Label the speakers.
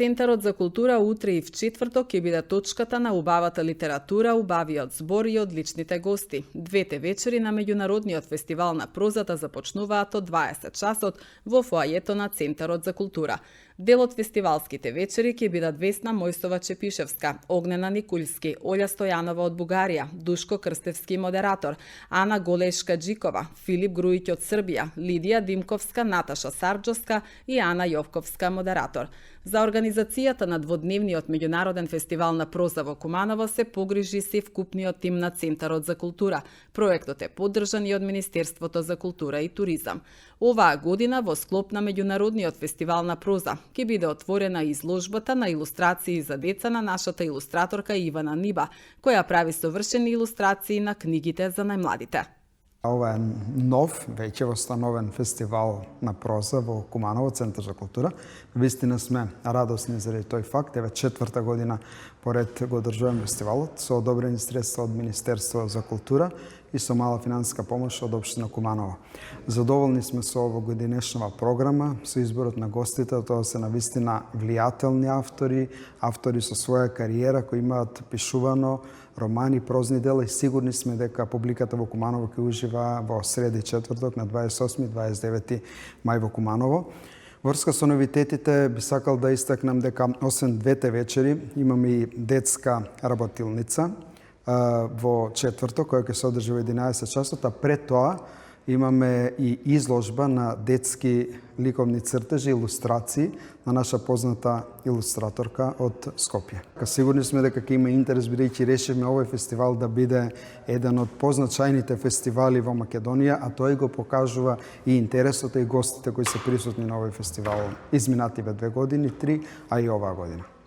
Speaker 1: Центарот за култура утре и в четврток ќе биде точката на убавата литература, убавиот збор и одличните гости. Двете вечери на меѓународниот фестивал на прозата започнуваат од 20 часот во фоајето на Центарот за култура. Дел од фестивалските вечери ќе бидат Весна Мојсова-Чепишевска, Огнена Никулски, Олја Стојанова од Бугарија, Душко Крстевски модератор, Ана Голешка-Джикова, Филип Груиќ од Србија, Лидија Димковска, Наташа Сарджоска и Ана Јовковска модератор. За организацијата на дводневниот меѓународен фестивал на проза во Куманово се погрижи севкупниот тим на Центарот за култура. Проектот е поддржан и од Министерството за култура и туризам. Оваа година во склоп на меѓународниот фестивал на проза ќе биде отворена изложбата на илустрации за деца на нашата илустраторка Ивана Ниба, која прави совршени илустрации на книгите за најмладите.
Speaker 2: Ова е нов, веќе востановен фестивал на проза во Куманово, Центар за култура. Вистина сме радосни заради тој факт. Еве четврта година поред го одржуваме фестивалот со одобрени средства од Министерство за култура и со мала финансиска помош од општина Куманово. Задоволни сме со овогодинешнава програма, со изборот на гостите, тоа се навистина влијателни автори, автори со своја кариера кои имаат пишувано романи, прозни дела и сигурни сме дека публиката во Куманово ќе ужива во среда и четврток на 28 и 29 мај во Куманово. Врска со новитетите би сакал да истакнам дека освен двете вечери имаме и детска работилница во четврток која ќе се одржи во 11 часот, а пред тоа имаме и изложба на детски ликовни цртежи, илустрации на наша позната илустраторка од Скопје. Сигурни сме дека ќе има интерес, бидејќи решивме овој фестивал да биде еден од позначајните фестивали во Македонија, а тој го покажува и интересот и гостите кои се присутни на овој фестивал изминативе 2 години, 3, а и оваа година.